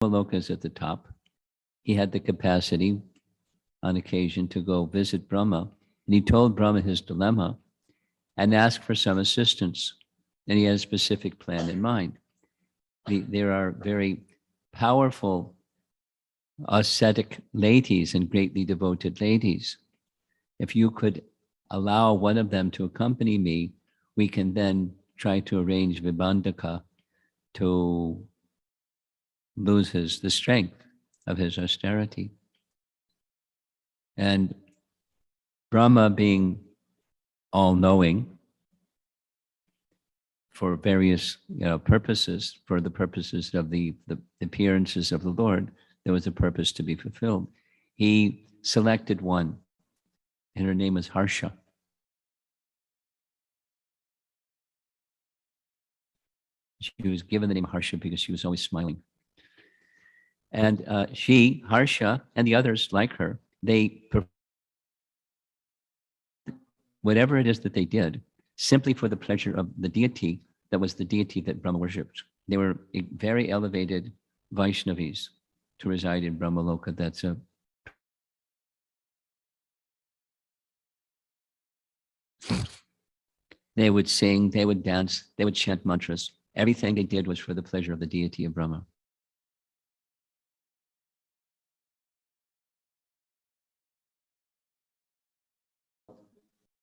Brahmaloka is at the top. He had the capacity on occasion to go visit Brahma, and he told Brahma his dilemma and asked for some assistance. And he had a specific plan in mind. There are very powerful ascetic ladies and greatly devoted ladies. If you could allow one of them to accompany me, we can then try to arrange Vibhandaka to lose the strength of his austerity. And Brahma, being all-knowing for various purposes, for the purposes of the appearances of the Lord, there was a purpose to be fulfilled. He selected one, and her name was Harsha. She was given the name Harsha because she was always smiling. And she, Harsha, and the others like her, whatever it is that they did, simply for the pleasure of the deity that was the deity that Brahma worshipped. They were very elevated Vaishnavis to reside in Brahmaloka. That's a They would sing, they would dance, they would chant mantras. Everything they did was for the pleasure of the deity of Brahma.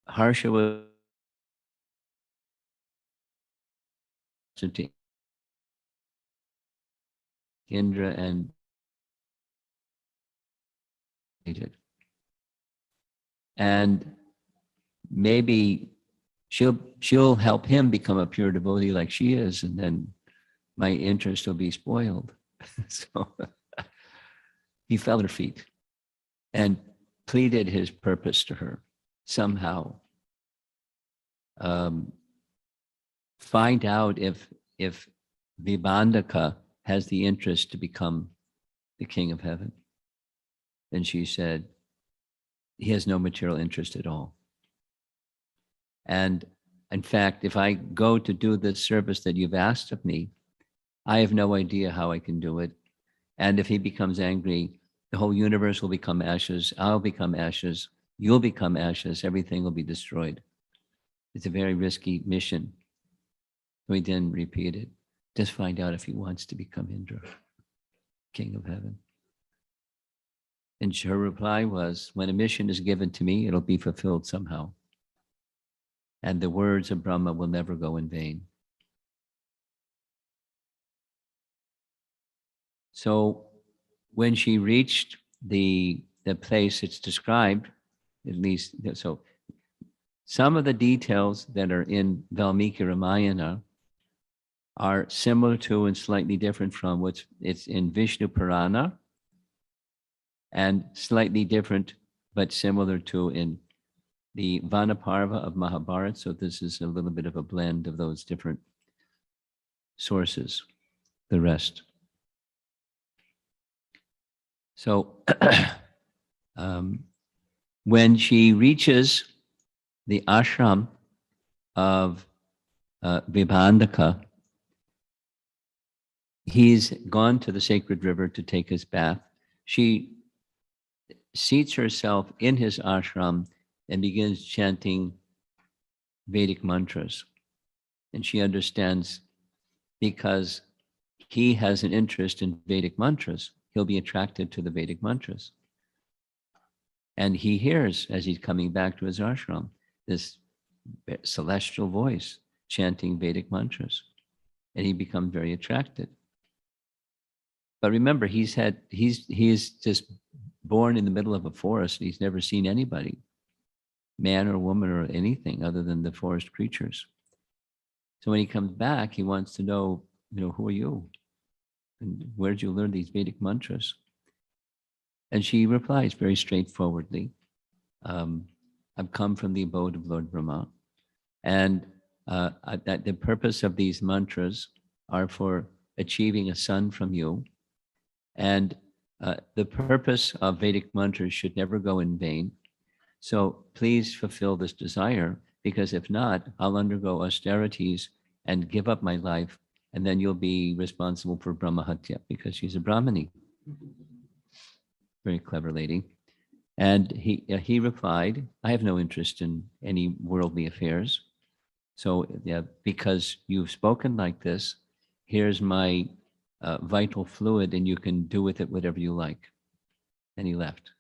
Harsha was to Indra and maybe she'll help him become a pure devotee like she is, and then my interest will be spoiled. So he fell at her feet and pleaded his purpose to her. Somehow find out if Vibhandaka has the interest to become the king of heaven. And she said, he has no material interest at all. And in fact, if I go to do this service that you've asked of me, I have no idea how I can do it. And if he becomes angry, the whole universe will become ashes. I'll become ashes. You'll become ashes. Everything will be destroyed. It's a very risky mission. We then repeat it. Just find out if he wants to become Indra, king of heaven. And her reply was, when a mission is given to me, it'll be fulfilled somehow. And the words of Brahma will never go in vain. So when she reached the place it's described, at least, so some of the details that are in Valmiki Ramayana are similar to and slightly different from it's in Vishnu Purana, and slightly different but similar to in the Vanaparva of Mahabharata. So this is a little bit of a blend of those different sources, the rest. So when she reaches the ashram of Vibhandaka, he's gone to the sacred river to take his bath. She seats herself in his ashram and begins chanting Vedic mantras. And she understands, because he has an interest in Vedic mantras, he'll be attracted to the Vedic mantras. And he hears, as he's coming back to his ashram, this celestial voice chanting Vedic mantras. And he becomes very attracted. But remember, he's just born in the middle of a forest. He's never seen anybody, man or woman or anything other than the forest creatures. So when he comes back, he wants to know, who are you? And where did you learn these Vedic mantras? And she replies very straightforwardly, I've come from the abode of Lord Brahma. And that the purpose of these mantras are for achieving a son from you. And the purpose of Vedic mantras should never go in vain. So please fulfill this desire, because if not, I'll undergo austerities and give up my life and then you'll be responsible for Brahmahatya, because she's a Brahmani. Very clever lady. And he replied, I have no interest in any worldly affairs. So yeah, because you've spoken like this, here's my vital fluid, and you can do with it whatever you like. And he left.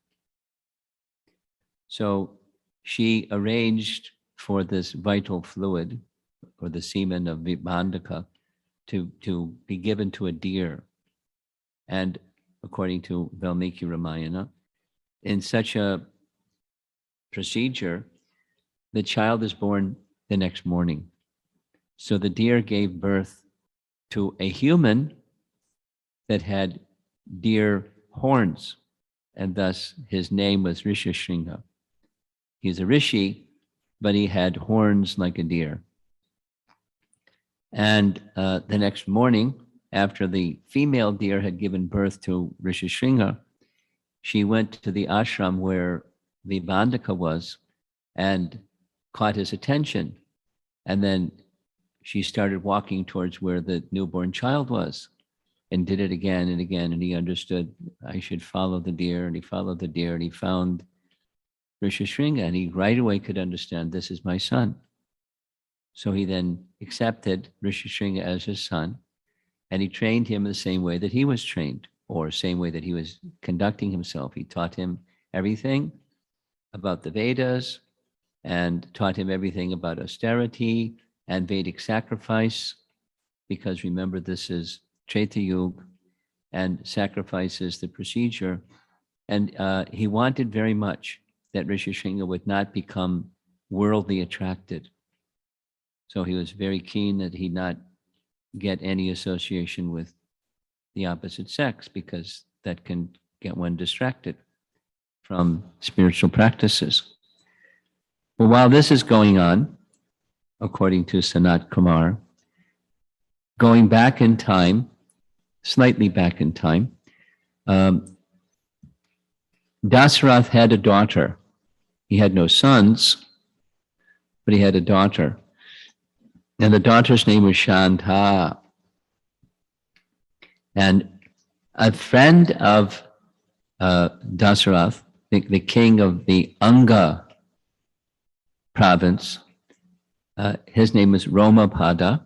So she arranged for this vital fluid, or the semen of Vibhandaka, to be given to a deer. And according to Valmiki Ramayana, in such a procedure, the child is born the next morning. So the deer gave birth to a human that had deer horns, and thus his name was Rishishringa. He's a rishi, but he had horns like a deer. And the next morning, after the female deer had given birth to Rishishringa, she went to the ashram where Vibhandaka was and caught his attention. And then she started walking towards where the newborn child was, and did it again and again. And he understood, I should follow the deer. And he followed the deer, and he found Rishishringa, and he right away could understand, this is my son. So he then accepted Rishishringa as his son, and he trained him in the same way that he was trained, or same way that he was conducting himself. He taught him everything about the Vedas, and taught him everything about austerity and Vedic sacrifice, because remember, this is Treta Yuga, and sacrifice is the procedure. And he wanted very much that Rishishringa would not become worldly attracted. So he was very keen that he not get any association with the opposite sex, because that can get one distracted from spiritual practices. Well, while this is going on, according to Sanat Kumar, going back in time, slightly back in time, Dasarath had a daughter. He had no sons, but he had a daughter. And the daughter's name was Shanta. And a friend of Dasarath, the king of the Anga province, his name was Romapada.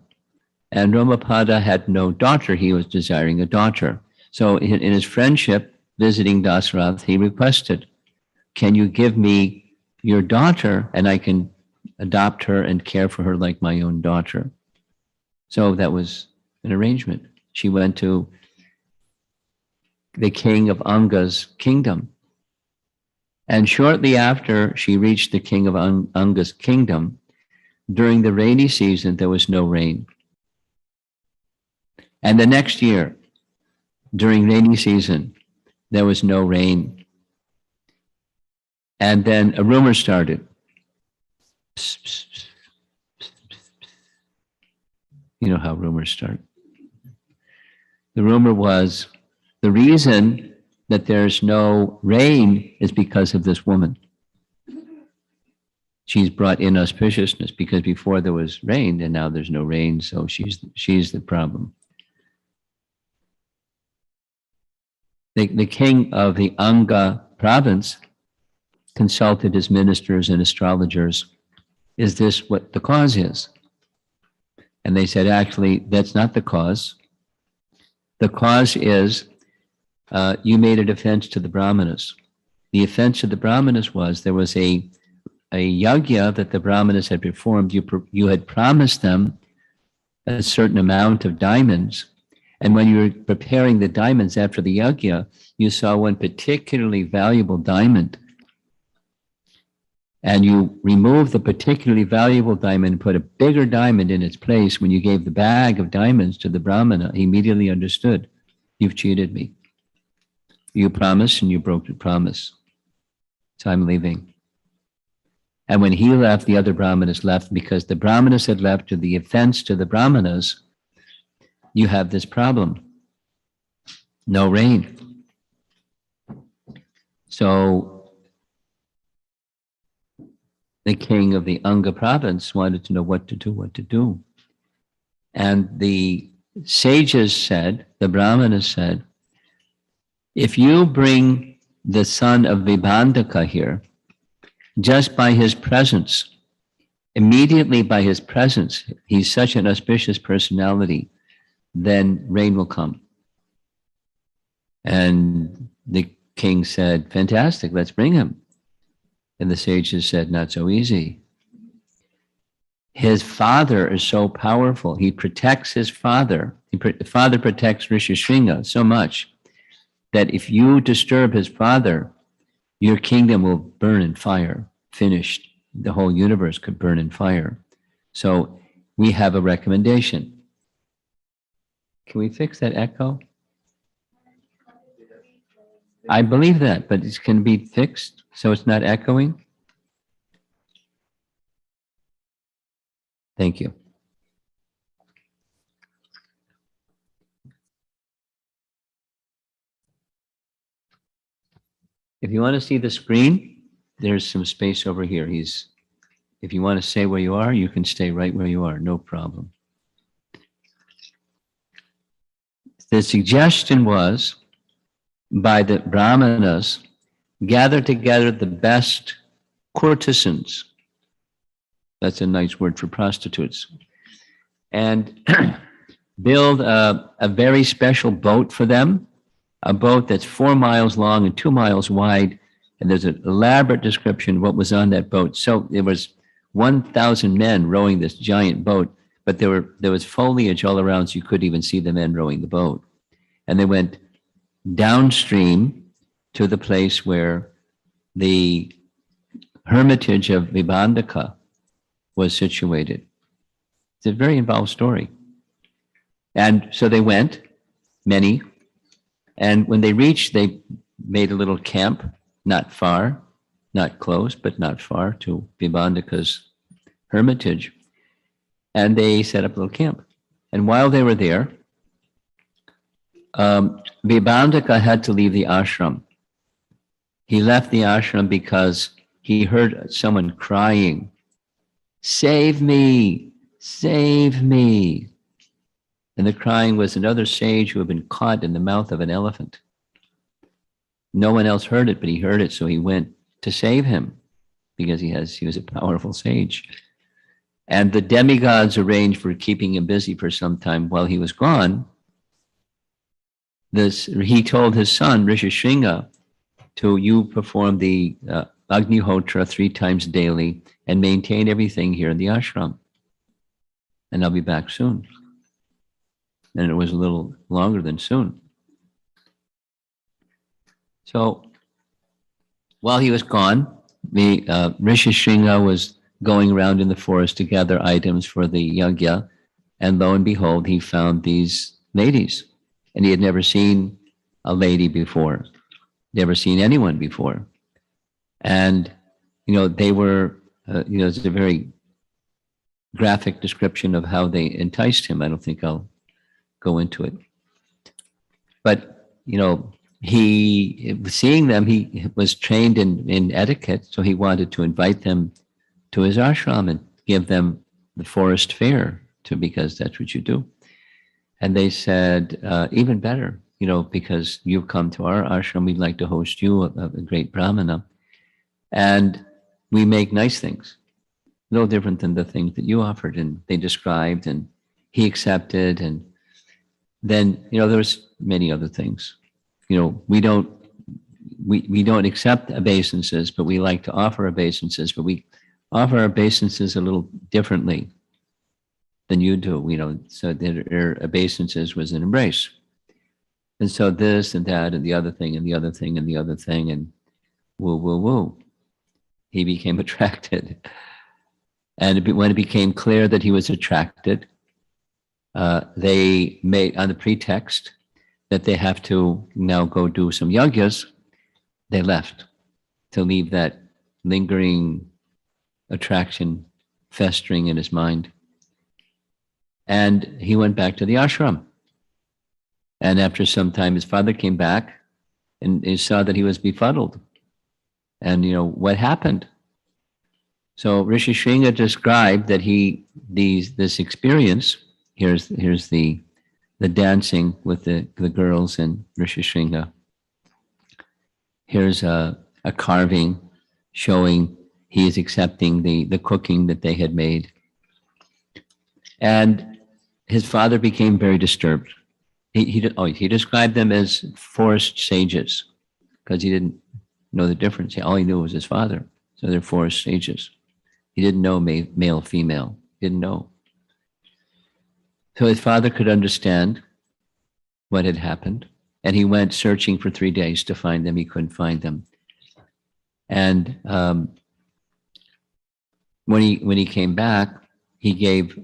And Romapada had no daughter. He was desiring a daughter. So in his friendship, visiting Dasarath, he requested, can you give me your daughter, and I can adopt her and care for her like my own daughter? So that was an arrangement. She went to the king of Anga's kingdom. And shortly after she reached the king of Anga's kingdom, during the rainy season, there was no rain. And the next year, during rainy season, there was no rain. And then a rumor started. You know how rumors start. The rumor was, the reason that there's no rain is because of this woman. She's brought inauspiciousness, because before there was rain and now there's no rain, so she's the problem. The king of the Anga province consulted his ministers and astrologers. Is this what the cause is? And they said, actually, that's not the cause. The cause is you made an offense to the Brahmanas. The offense to the Brahmanas was there was a yajna that the Brahmanas had performed. You had promised them a certain amount of diamonds. And when you were preparing the diamonds after the yajna, you saw one particularly valuable diamond. And you removed the particularly valuable diamond and put a bigger diamond in its place. When you gave the bag of diamonds to the Brahmana, he immediately understood, you've cheated me. You promised and you broke the promise. So I'm leaving. And when he left, the other Brahmanas left, because the Brahmanas had left to the offense to the Brahmanas. You have this problem. No rain. So the king of the Anga province wanted to know what to do. And the sages said, the Brahmanas said, if you bring the son of Vibhandaka here, just by his presence, immediately by his presence, he's such an auspicious personality, then rain will come. And the king said, fantastic, let's bring him. And the sages said, not so easy. His father is so powerful. He protects his father. The father protects Rishishringa so much that if you disturb his father, your kingdom will burn in fire. Finished. The whole universe could burn in fire. So we have a recommendation. Can we fix that echo? I believe that, but it can be fixed so it's not echoing. Thank you. If you want to see the screen, there's some space over here. If you want to stay where you are, you can stay right where you are, no problem. The suggestion was by the Brahmanas, gather together the best courtesans. That's a nice word for prostitutes. And build a very special boat for them, a boat that's 4 miles long and 2 miles wide. And there's an elaborate description of what was on that boat. So there was 1,000 men rowing this giant boat, but there was foliage all around, so you couldn't even see the men rowing the boat. And they went downstream to the place where the hermitage of Vibhandaka was situated. It's a very involved story. And so they went, many, and when they reached, they made a little camp, not far, not close, but not far to Vibhandaka's hermitage. And they set up a little camp. And while they were there, Vibhandaka had to leave the ashram. He left the ashram because he heard someone crying, "Save me, save me." And the crying was another sage who had been caught in the mouth of an elephant. No one else heard it, but he heard it, so he went to save him because he was a powerful sage. And the demigods arranged for keeping him busy for some time while he was gone. He told his son, Rishishringa, you perform the Agnihotra 3 times daily and maintain everything here in the ashram. And I'll be back soon. And it was a little longer than soon. So while he was gone, the Rishishringa was going around in the forest to gather items for the yagya. And lo and behold, he found these ladies. And he had never seen a lady before, never seen anyone before. And, they were, it's a very graphic description of how they enticed him. I don't think I'll go into it. But, seeing them, he was trained in etiquette, so he wanted to invite them to his ashram and give them the forest fare, because that's what you do. And they said, even better, because you've come to our ashram, we'd like to host you, a great brahmana. And we make nice things, no different than the things that you offered. And they described, and he accepted. And then, there was many other things. We don't accept obeisances, but we like to offer obeisances, but we offer obeisances a little differently than you do, so their obeisances was an embrace. And so this and that and the other thing and the other thing and the other thing, and woo, woo, woo. He became attracted. And when it became clear that he was attracted, they made, on the pretext that they have to now go do some yagyas, they left to leave that lingering attraction festering in his mind. And he went back to the ashram. And after some time, his father came back and he saw that he was befuddled. And, what happened? So Rishishringa described that this experience, here's the the dancing with the girls in Rishishringa. Here's a carving showing he is accepting the cooking that they had made. And his father became very disturbed. He described them as forest sages because he didn't know the difference. All he knew was his father. So they're forest sages. He didn't know male, female. Didn't know. So his father could understand what had happened. And he went searching for 3 days to find them. He couldn't find them. And when he came back, he gave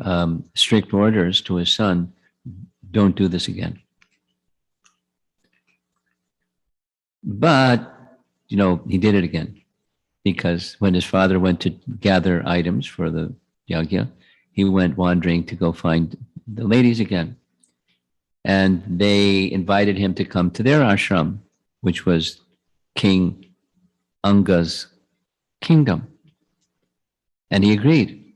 strict orders to his son, don't do this again. But, he did it again. Because when his father went to gather items for the yajna, he went wandering to go find the ladies again. And they invited him to come to their ashram, which was King Anga's kingdom. And he agreed.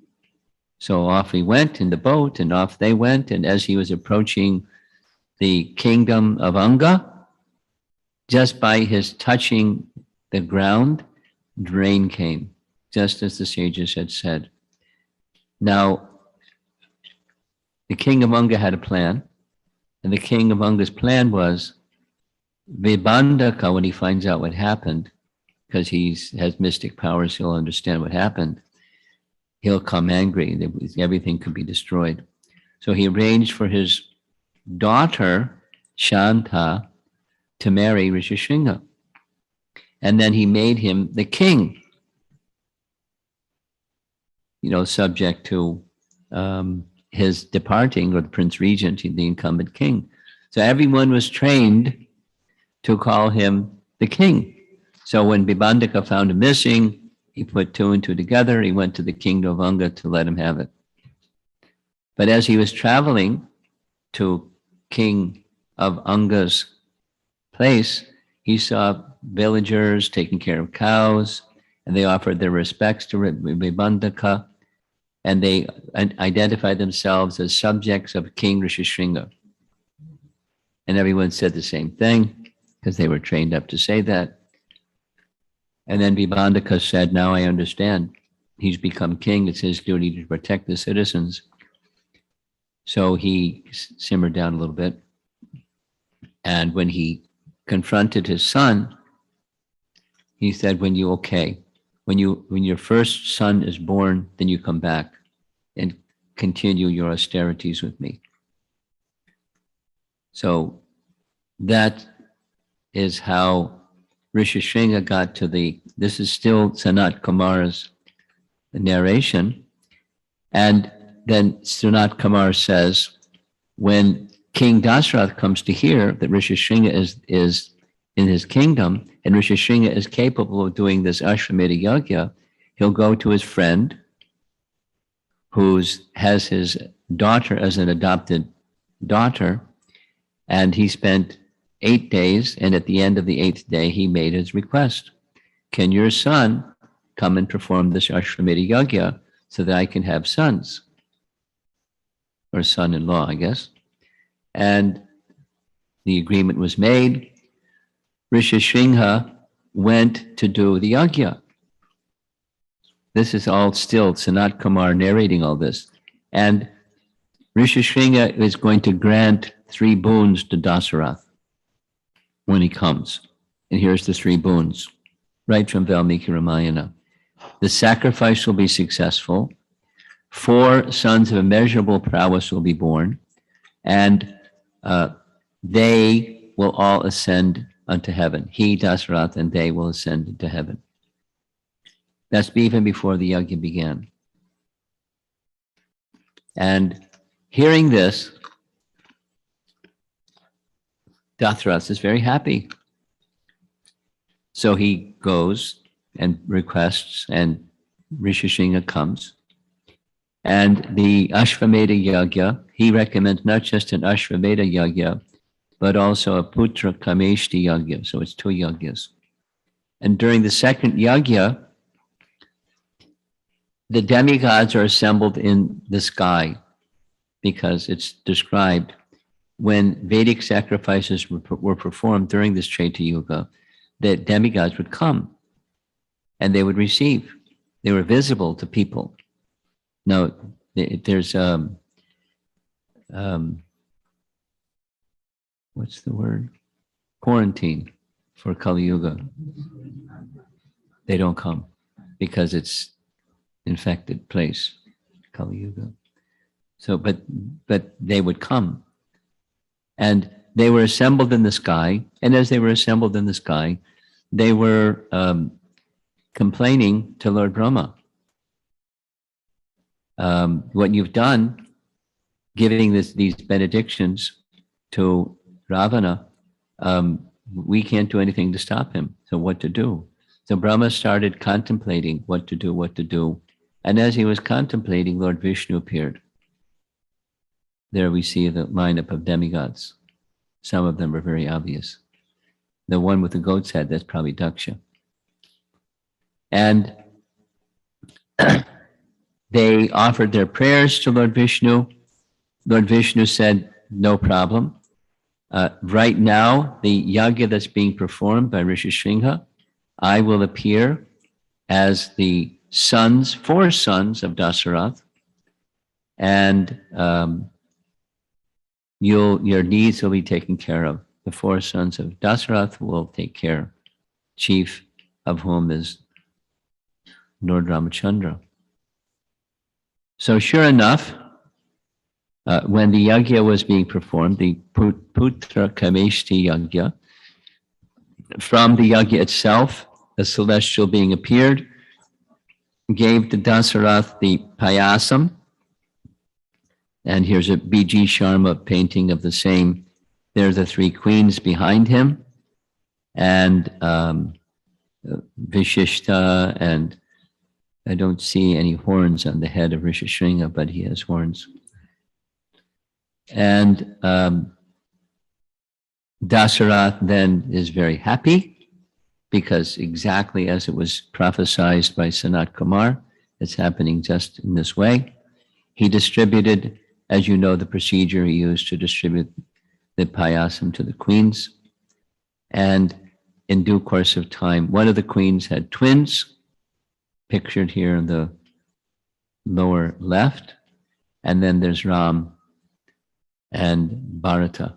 So off he went in the boat, and off they went. And as he was approaching the kingdom of Anga, just by his touching the ground, rain came, just as the sages had said. Now, the king of Anga had a plan, and the king of Anga's plan was Vibandaka, when he finds out what happened, because he has mystic powers, he'll understand what happened. He'll come angry, everything could be destroyed. So he arranged for his daughter, Shanta, to marry Rishishringa. And then he made him the king, subject to his departing, or the prince regent, the incumbent king. So everyone was trained to call him the king. So when Bibandaka found him missing, he put 2 and 2 together. He went to the kingdom of Anga to let him have it. But as he was traveling to King of Anga's place, he saw villagers taking care of cows, and they offered their respects to Vibandaka, and they identified themselves as subjects of King Rishishringa. And everyone said the same thing because they were trained up to say that. And then Vibandaka said, now I understand. He's become king. It's his duty to protect the citizens. So he simmered down a little bit. And when he confronted his son, he said, when your first son is born, then you come back and continue your austerities with me. So that is how Rishishringa got to this is still Sanat Kumar's narration. And then Sanat Kumar says, when King Dasarath comes to hear that Rishishringa is in his kingdom, and Rishishringa is capable of doing this Ashwamedha Yajna, he'll go to his friend who has his daughter as an adopted daughter, and he spent 8 days, and at the end of the 8th day, he made his request. Can your son come and perform this Ashwamedha Yajna so that I can have sons? Or son-in-law, I guess. And the agreement was made. Rishishringa went to do the yajna. This is all still Sanat Kumar narrating all this. And Rishishringa is going to grant 3 boons to Dasarath when he comes. And here's the 3 boons, right from Valmiki Ramayana. The sacrifice will be successful. 4 sons of immeasurable prowess will be born, and they will all ascend unto heaven. He, Dasarath, and they will ascend into heaven. That's even before the yajna began. And hearing this, Dasarath is very happy. So he goes and requests, and Rishishringa comes. And the Ashwamedha Yajna, he recommends not just an Ashwamedha Yajna, but also a Putra Kameshti Yajna. So it's 2 yajnas. And during the second yajna, the demigods are assembled in the sky, because it's described when Vedic sacrifices were performed during this Treta Yuga, that demigods would come and they would receive. They were visible to people. Now, there's what's the word? Quarantine for Kali Yuga. They don't come because it's infected place, Kali Yuga. So, but they would come, and they were assembled in the sky. And as they were assembled in the sky, they were complaining to Lord Brahma. What you've done, giving these benedictions to Ravana, we can't do anything to stop him. So what to do? So Brahma started contemplating what to do. And as he was contemplating, Lord Vishnu appeared. There we see the lineup of demigods. Some of them are very obvious. The one with the goat's head, that's probably Daksha. And they offered their prayers to Lord Vishnu. Lord Vishnu said, no problem. Right now, the yagya that's being performed by Rishi Shringha, I will appear as the four sons of Dasarath, and your needs will be taken care of. The four sons of Dasarath will take care, chief of whom is Lord Ramachandra. So sure enough, when the yagya was being performed, the Putra Kameshti yagya, from the yagya itself, a celestial being appeared, gave to Dasarath the payasam. And here's a B.G. Sharma painting of the same. There are the three queens behind him, and Vishishta, and I don't see any horns on the head of Rishi Shringha, but he has horns. And Dasarath then is very happy, because exactly as it was prophesied by Sanat Kumar, it's happening just in this way. He distributed, as you know, the procedure he used to distribute the payasam to the queens. And in due course of time, one of the queens had twins, pictured here in the lower left. And then there's Ram and Bharata.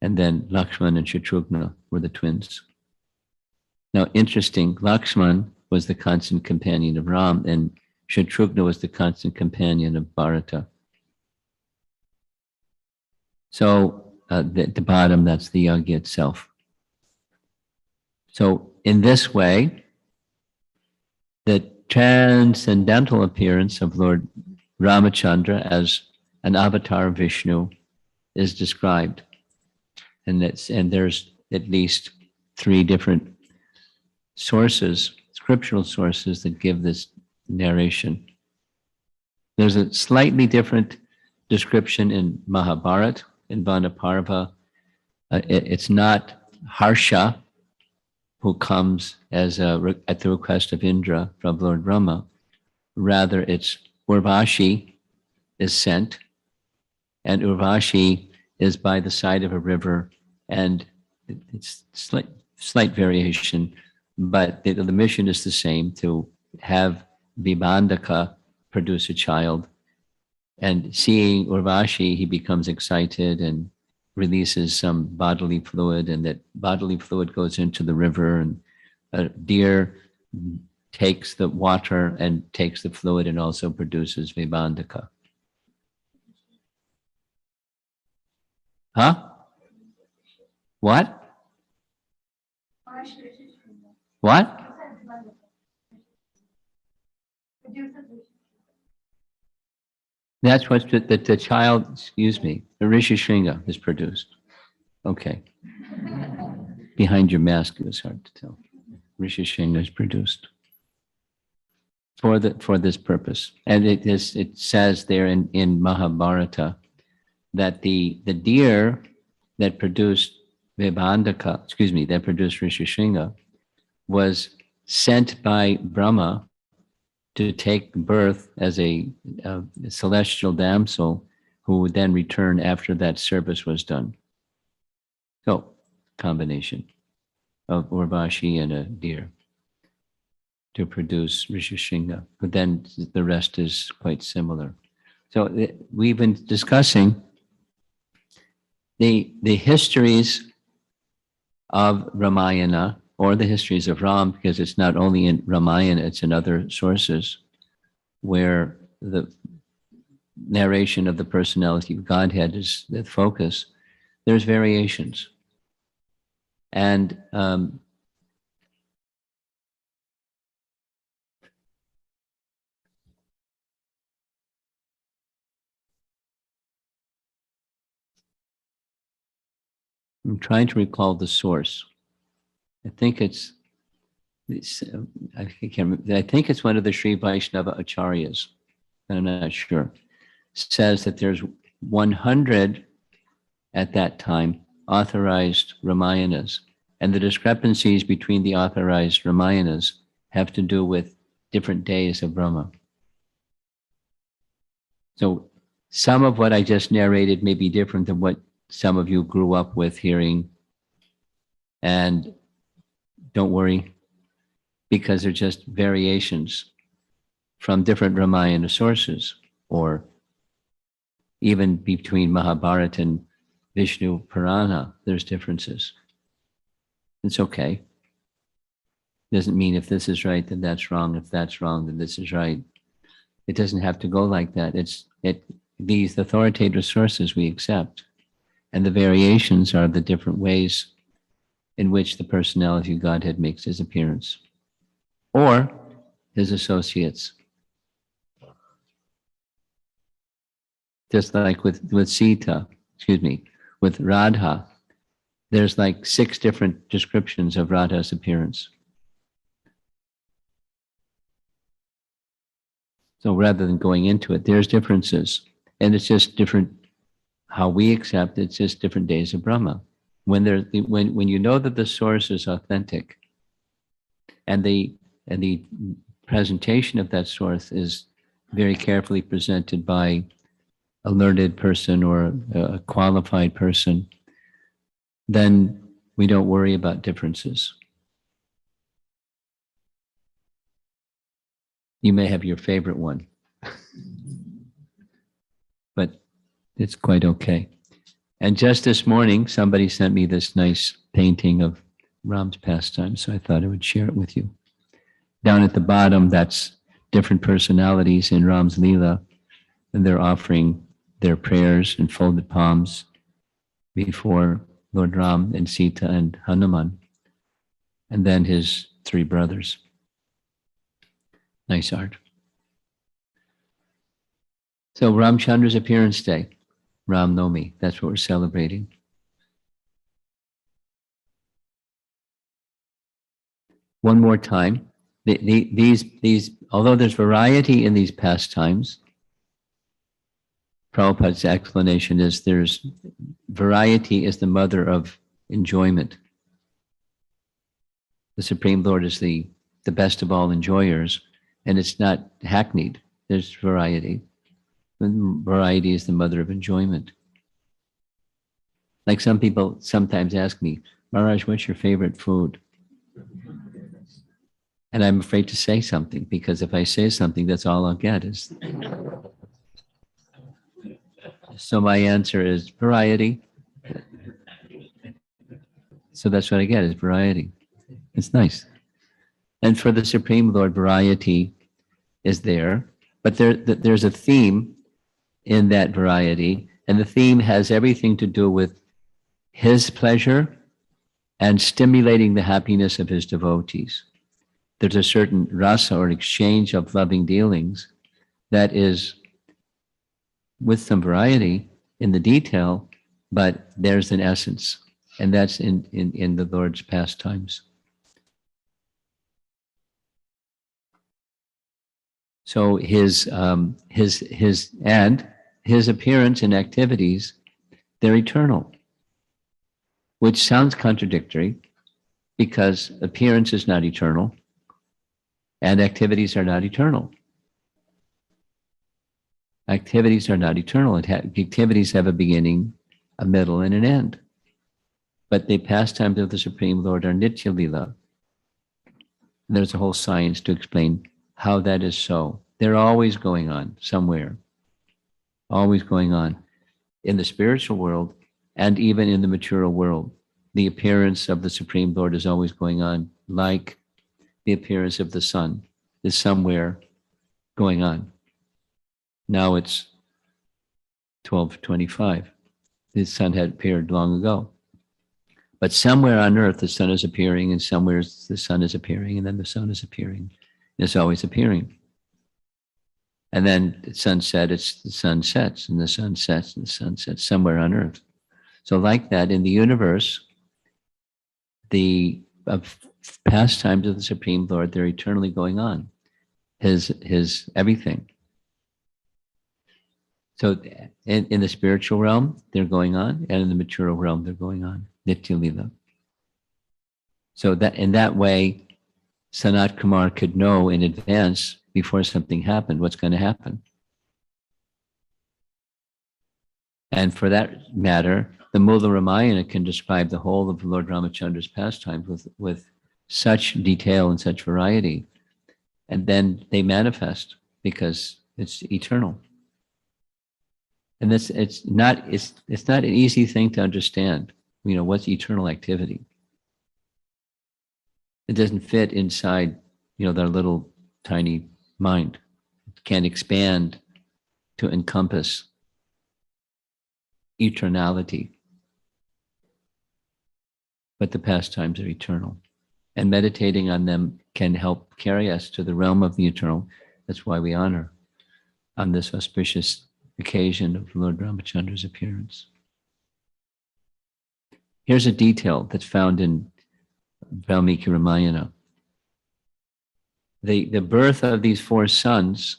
And then Lakshman and Shatrughna were the twins. Now, interesting, Lakshman was the constant companion of Ram, and Shatrughna was the constant companion of Bharata. So at the bottom, that's the yagya itself. So in this way, the transcendental appearance of Lord Ramachandra as an avatar of Vishnu is described. And there's at least 3 different sources, scriptural sources, that give this narration. There's a slightly different description in Mahabharata, in Vanaparva. It's not Harsha who comes as at the request of Indra from Lord Brahma. Rather, it's Urvashi is sent, and Urvashi is by the side of a river, and it's slight variation, but the mission is the same, to have Vibhandaka produce a child. And seeing Urvashi, he becomes excited and releases some bodily fluid, and that bodily fluid goes into the river, and a deer takes the water and takes the fluid and also produces Vibhandaka. Huh? What? What? That's what the child, excuse me, the Rishi Shringha is produced. Okay. Behind your mask, it was hard to tell. Rishi Shringha is produced for this purpose. And it says there in Mahabharata that the deer that produced Vibhandaka, that produced Rishi Shringha, was sent by Brahma to take birth as a celestial damsel who would then return after that service was done. So, combination of Urvashi and a deer to produce Rishishringa, but then the rest is quite similar. So we've been discussing the histories of Ramayana, or the histories of Ram, because it's not only in Ramayana, it's in other sources, where the narration of the personality of Godhead is the focus. There's variations. And I'm trying to recall the source. I think it's I can't remember. I think it's one of the Sri Vaishnava Acharyas, but I'm not sure. Says that there's 100 at that time authorized Ramayanas, and the discrepancies between the authorized Ramayanas have to do with different days of Brahma. So some of what I just narrated may be different than what some of you grew up with hearing, and don't worry, because they're just variations from different Ramayana sources, or even between Mahabharata and Vishnu Purana, there's differences. It's okay. Doesn't mean if this is right, then that's wrong. If that's wrong, then this is right. It doesn't have to go like that. These authoritative sources we accept, and the variations are the different ways in which the personality of Godhead makes his appearance, or his associates. Just like with Sita, with Radha, there's like 6 different descriptions of Radha's appearance. So rather than going into it, there's differences. And it's just different how we accept, it's just different days of Brahma. When you know that the source is authentic, and the presentation of that source is very carefully presented by a learned person or a qualified person, then we don't worry about differences. You may have your favorite one, but it's quite okay. And just this morning, somebody sent me this nice painting of Ram's pastime, so I thought I would share it with you. Down at the bottom, that's different personalities in Ram's Leela, and they're offering their prayers and folded palms before Lord Ram and Sita and Hanuman, and then his 3 brothers. Nice art. So Ramchandra's appearance day, Ram Navami, that's what we're celebrating. One more time, these, although there's variety in these pastimes, Prabhupada's explanation is there's variety is the mother of enjoyment. The Supreme Lord is the best of all enjoyers, and it's not hackneyed. There's variety. And variety is the mother of enjoyment. Like some people sometimes ask me, Maharaj, what's your favorite food? And I'm afraid to say something, because if I say something, that's all I'll get is. So my answer is variety. So that's what I get, is variety. It's nice. And for the Supreme Lord, variety is there, but there's a theme in that variety, and the theme has everything to do with his pleasure and stimulating the happiness of his devotees. There's a certain rasa, or exchange of loving dealings, that is with some variety in the detail, but there's an essence, and that's in the Lord's pastimes. So his appearance and activities, they're eternal, which sounds contradictory, because appearance is not eternal and activities are not eternal. Activities are not eternal. Activities have a beginning, a middle, and an end. But the pastimes of the Supreme Lord are Nitya Lila. There's a whole science to explain how that is so. They're always going on somewhere, always going on in the spiritual world and even in the material world. The appearance of the Supreme Lord is always going on, like the appearance of the sun is somewhere going on. Now it's 12:25. The sun had appeared long ago. But somewhere on earth, the sun is appearing, and somewhere the sun is appearing, and then the sun is appearing. It's always appearing. And then at sunset, the sun sets, and the sun sets, and the sun sets somewhere on earth. So like that, in the universe, the pastimes of the Supreme Lord, they're eternally going on. His everything. So in the spiritual realm, they're going on, and in the material realm, they're going on. Nitya Lila. So that in that way, Sanat Kumar could know in advance before something happened what's going to happen. And for that matter, the Mula Ramayana can describe the whole of Lord Ramachandra's pastimes with such detail and such variety. And then they manifest because it's eternal. And it's not an easy thing to understand. You know, what's eternal activity? It doesn't fit inside, their little tiny mind. It can't expand to encompass eternality. But the pastimes are eternal. And meditating on them can help carry us to the realm of the eternal. That's why we honor on this auspicious occasion of Lord Ramachandra's appearance. Here's a detail that's found in Valmiki Ramayana. The birth of these four sons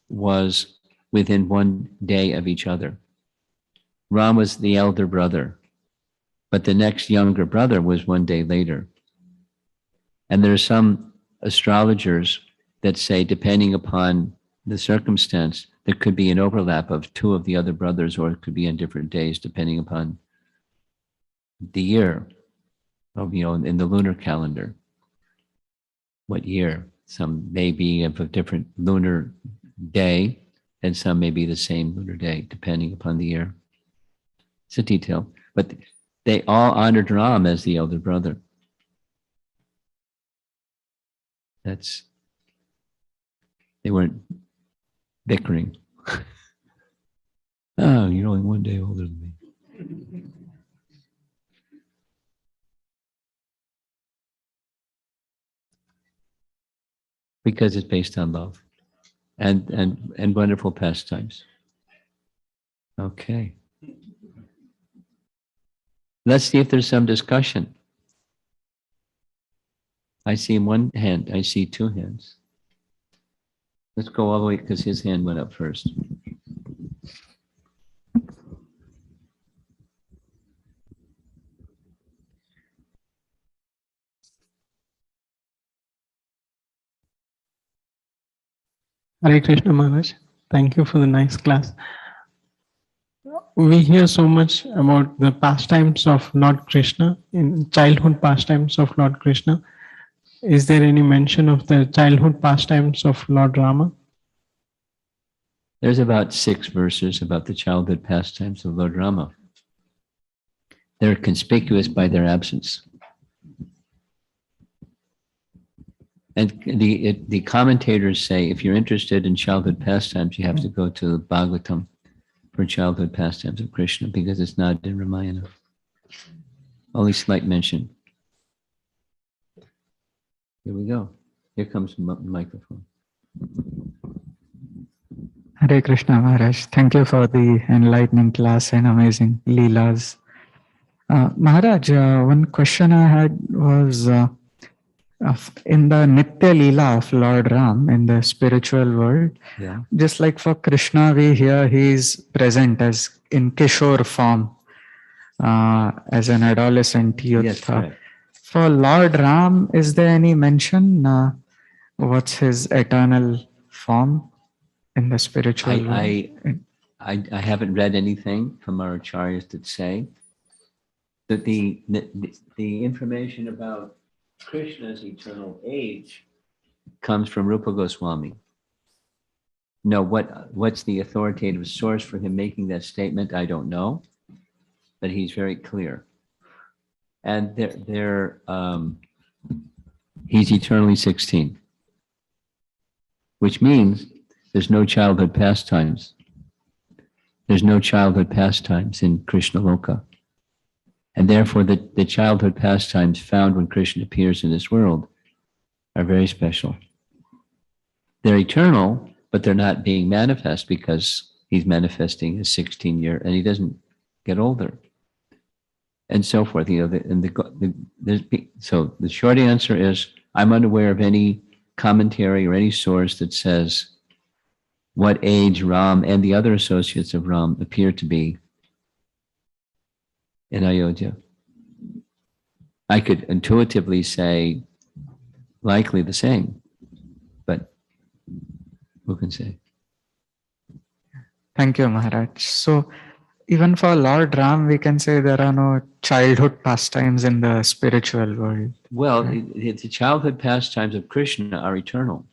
was within one day of each other. Ram was the elder brother, but the next younger brother was one day later. And there are some astrologers that say, depending upon the circumstance, there could be an overlap of two of the other brothers, or it could be on different days, depending upon the year, in the lunar calendar. What year? Some may be of a different lunar day, and some may be the same lunar day, depending upon the year. It's a detail. But they all honored Ram as the elder brother. They weren't bickering. Oh, you're only one day older than me. Because it's based on love and wonderful pastimes. Okay. Let's see if there's some discussion. I see one hand. I see two hands. Let's go all the way because his hand went up first. Hare Krishna Maharaj, thank you for the nice class. We hear so much about the pastimes of Lord Krishna, in childhood pastimes of Lord Krishna. Is there any mention of the childhood pastimes of Lord Rama? There's about 6 verses about the childhood pastimes of Lord Rama. They're conspicuous by their absence. And the commentators say, if you're interested in childhood pastimes, you have to go to Bhagavatam for childhood pastimes of Krishna, because it's not in Ramayana. Only slight mention. Here we go. Here comes the microphone. Hare Krishna Maharaj, thank you for the enlightening class and amazing Leelas. Maharaj, one question I had was, in the Nitya Leela of Lord Ram in the spiritual world, just like for Krishna, we hear he is present as in Kishore form, as an adolescent youth. Yes, right. For Lord Ram, is there any mention? What's his eternal form? in the spiritual world? I haven't read anything from our acharyas that say that the information about Krishna's eternal age comes from Rupa Goswami. No, what's the authoritative source for him making that statement? I don't know, but he's very clear. And he's eternally 16, which means there's no childhood pastimes. There's no childhood pastimes in Krishna Loka. And therefore, the childhood pastimes found when Krishna appears in this world are very special. They're eternal, but they're not being manifest because he's manifesting his 16-year, and he doesn't get older, and so forth. So the short answer is, I'm unaware of any commentary or any source that says what age Ram and the other associates of Ram appear to be in Ayodhya. I could intuitively say likely the same, but who can say? Thank you, Maharaj. So even for Lord Ram, we can say there are no childhood pastimes in the spiritual world. Well, the childhood pastimes of Krishna are eternal,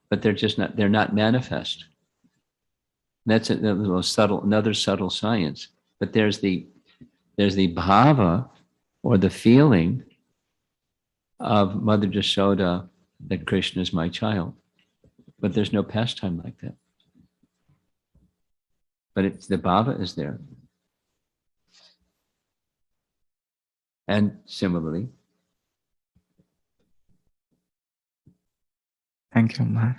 but they're not manifest. That's another subtle science. But there's the bhava, or the feeling of Mother Jasoda that Krishna is my child. But there's no pastime like that. But the bhava is there. And similarly. Thank you, Maharaj.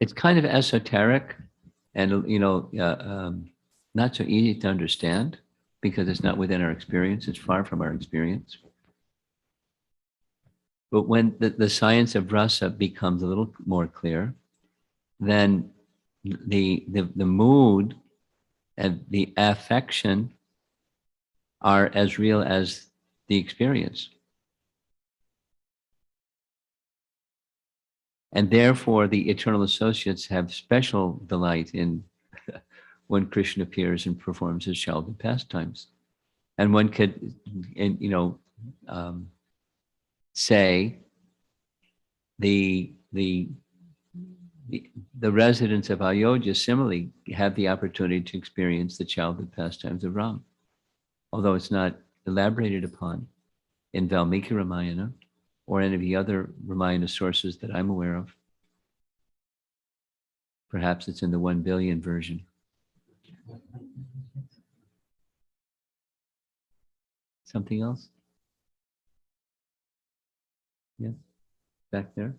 It's kind of esoteric and, not so easy to understand because it's not within our experience. It's far from our experience. But when the science of rasa becomes a little more clear, then the mood and the affection are as real as the experience. And therefore, the eternal associates have special delight in when Krishna appears and performs his childhood pastimes. And one could, say the residents of Ayodhya similarly have the opportunity to experience the childhood pastimes of Ram, although it's not elaborated upon in Valmiki Ramayana or any of the other Ramayana sources that I'm aware of. Perhaps it's in the 1 billion version. Something else? Yeah, back there.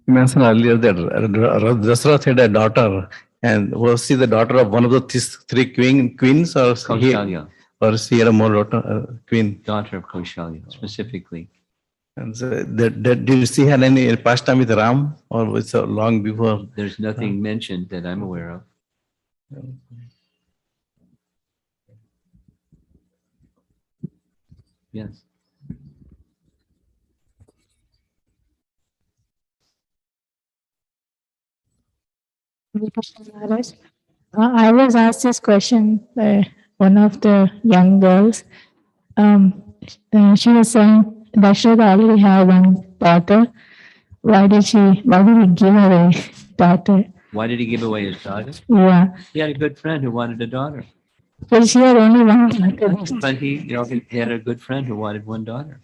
You mentioned earlier that Dasarath had a daughter, and was she the daughter of one of the three queens, or Kaushalya, she had a more daughter, queen? daughter of Kaushalya, specifically. And so did she have any pastime with Ram, or was it long before? There's nothing mentioned that I'm aware of. Yes. Maharaj. I was asked this question by one of the young girls. She was saying Dasharatha already had one daughter. Why did he give her a daughter? Why did he give away his daughter? Yeah. He had a good friend who wanted a daughter. But she had only one daughter. But he had a good friend who wanted one daughter.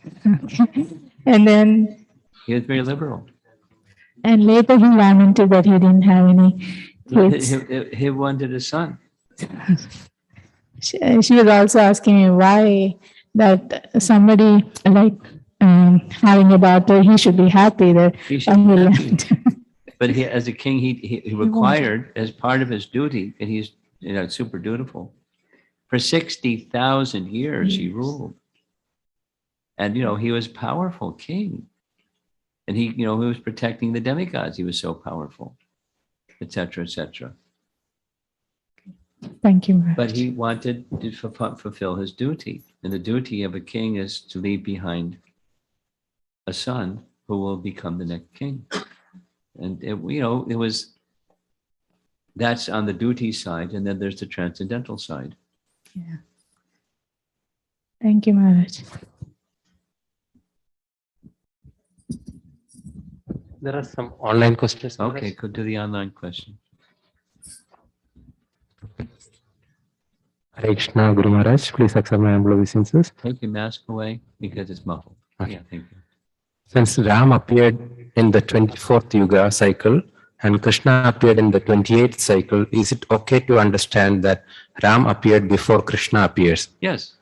And then, He was very liberal. and later he lamented that he didn't have any kids. He wanted a son. She was also asking me why that somebody like having a daughter, he should be happy that. He should be happy. But he, as a king, he required as part of his duty, and he's super dutiful. For 60,000 years, he ruled, and he was a powerful king, and he was protecting the demigods. He was so powerful, etc., etc. Thank you, Maharaj. But he wanted to fulfill his duty. And the duty of a king is to leave behind a son who will become the next king. And that's on the duty side. And then there's the transcendental side. Yeah. Thank you, Maharaj. There are some online questions. Okay, go to the online question. Hare Krishna, Guru Maharaj, please accept my humble obeisances. Take your mask away because it's muffled. Okay. Yeah, thank you. Since Ram appeared in the 24th Yuga cycle and Krishna appeared in the 28th cycle, is it okay to understand that Ram appeared before Krishna appears? Yes.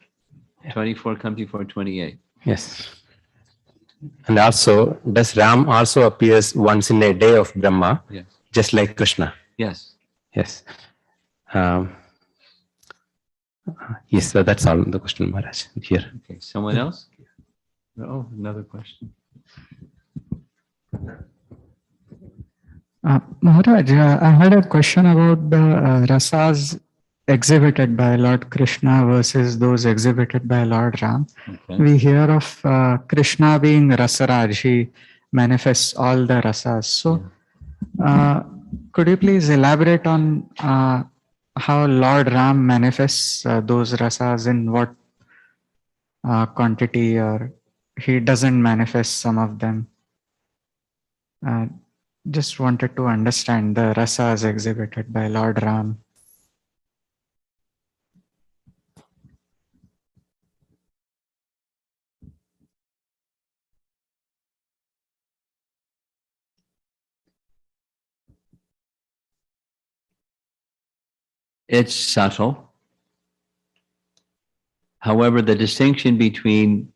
24 comes before 28. Yes. And also, does Ram also appears once in a day of Brahma, Yes. just like Krishna? Yes. Yes. Yes, so that's all the question, Maharaj. Here. Okay. Someone else? Oh, another question. Maharaj, I had a question about the rasas exhibited by Lord Krishna versus those exhibited by Lord Ram. Okay. We hear of Krishna being Rasaraj. He manifests all the rasas. So, could you please elaborate on how Lord Ram manifests those rasas, in what quantity, or he doesn't manifest some of them? Just wanted to understand the rasas exhibited by Lord Ram. It's subtle. However, the distinction between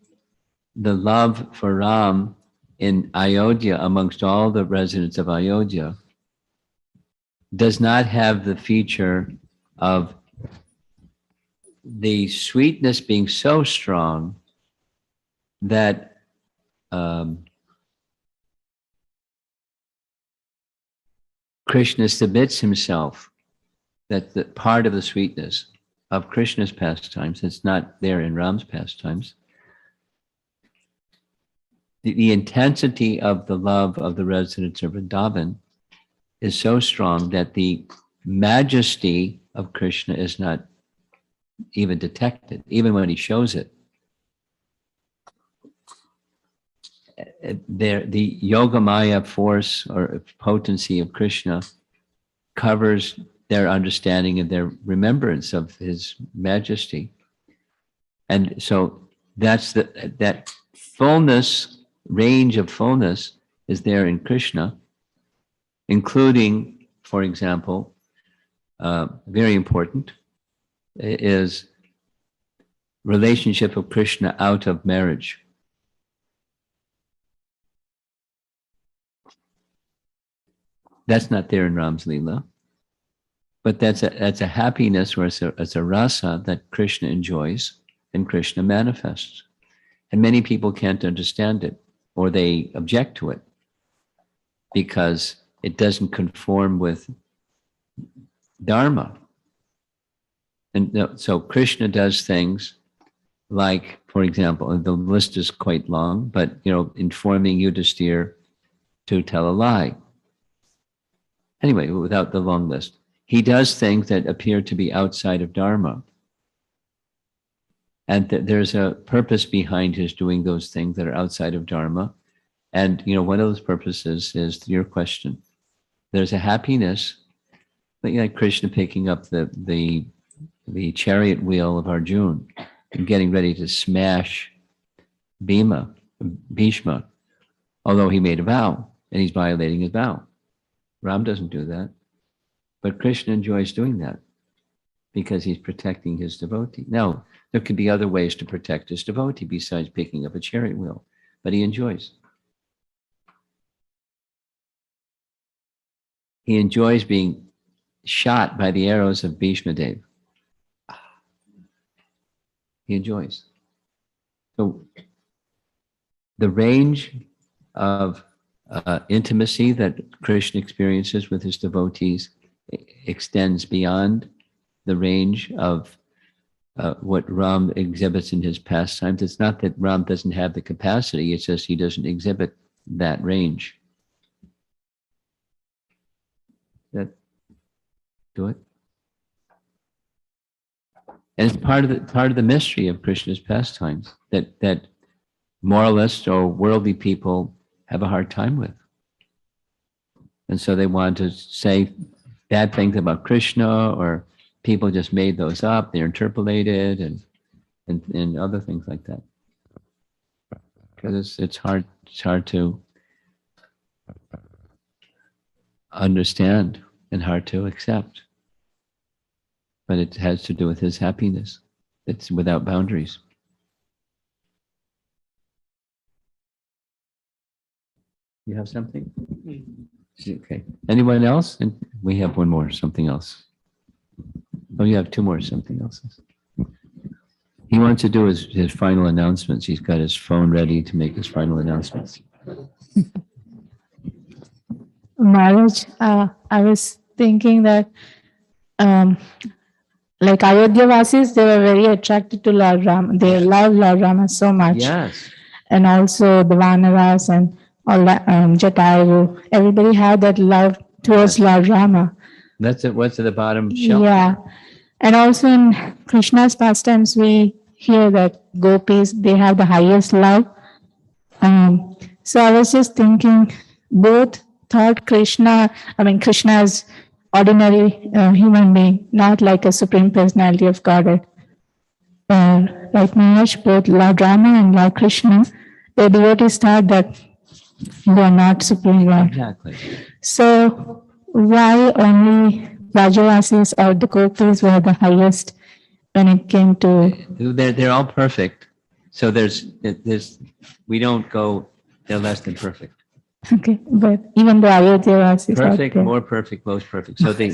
the love for Ram in Ayodhya amongst all the residents of Ayodhya does not have the feature of the sweetness being so strong that Krishna submits himself. That's the part of the sweetness of Krishna's pastimes. It's not there in Ram's pastimes. The intensity of the love of the residents of Vrindavan is so strong that the majesty of Krishna is not even detected, even when he shows it. The Yogamaya force or potency of Krishna covers their understanding and their remembrance of his majesty. And so that's that fullness, range of fullness is there in Krishna, including, for example, very important, is relationship of Krishna out of marriage. That's not there in Ram's Leela. But that's a happiness, or it's a rasa that Krishna enjoys and Krishna manifests. And many people can't understand it, or they object to it because it doesn't conform with Dharma. And so Krishna does things like, for example, the list is quite long, but informing Yudhisthira to tell a lie. Anyway, without the long list. He does things that appear to be outside of Dharma. And there's a purpose behind his doing those things that are outside of Dharma. And, one of those purposes is your question. There's a happiness, like Krishna picking up the chariot wheel of Arjuna and getting ready to smash Bhishma, although he made a vow and he's violating his vow. Ram doesn't do that. But Krishna enjoys doing that because he's protecting his devotee. Now, there could be other ways to protect his devotee besides picking up a chariot wheel, but he enjoys. He enjoys being shot by the arrows of Bhishma Dev. He enjoys. So the range of intimacy that Krishna experiences with his devotees extends beyond the range of what Ram exhibits in his pastimes. It's not that Ram doesn't have the capacity, it's just he doesn't exhibit that range. That do it? And it's part of the mystery of Krishna's pastimes that moralists or worldly people have a hard time with. And so they want to say bad things about Krishna, or people just made those up, they're interpolated, and other things like that. Because it's hard to understand and hard to accept. But it has to do with his happiness. It's without boundaries. You have something? Okay. Anyone else? And we have one more, something else. Oh, you have two more, something else. He wants to do his final announcements. He's got his phone ready to make his final announcements. Maharaj, I was thinking that like Ayodhya Vasis, they were very attracted to Lord Rama. They love Lord Rama so much. Yes. And also the Vanaras and all that, Jatayu, everybody had that love towards Lord Rama. That's it. What's at the bottom shelf? Yeah. And also in Krishna's pastimes, we hear that gopis, they have the highest love. So I was just thinking, both thought Krishna is ordinary human being, not like a supreme personality of Godhead. Like Maharaj, both Lord Rama and Lord Krishna, the devotees thought that they are not supreme Lord. Exactly. So why only Vrajavasis or the gopis were the highest when it came to? They're all perfect. So there's we don't go, they're less than perfect. Okay, but even the Ayodhya Vasis Perfect, out there. more perfect, most perfect. So the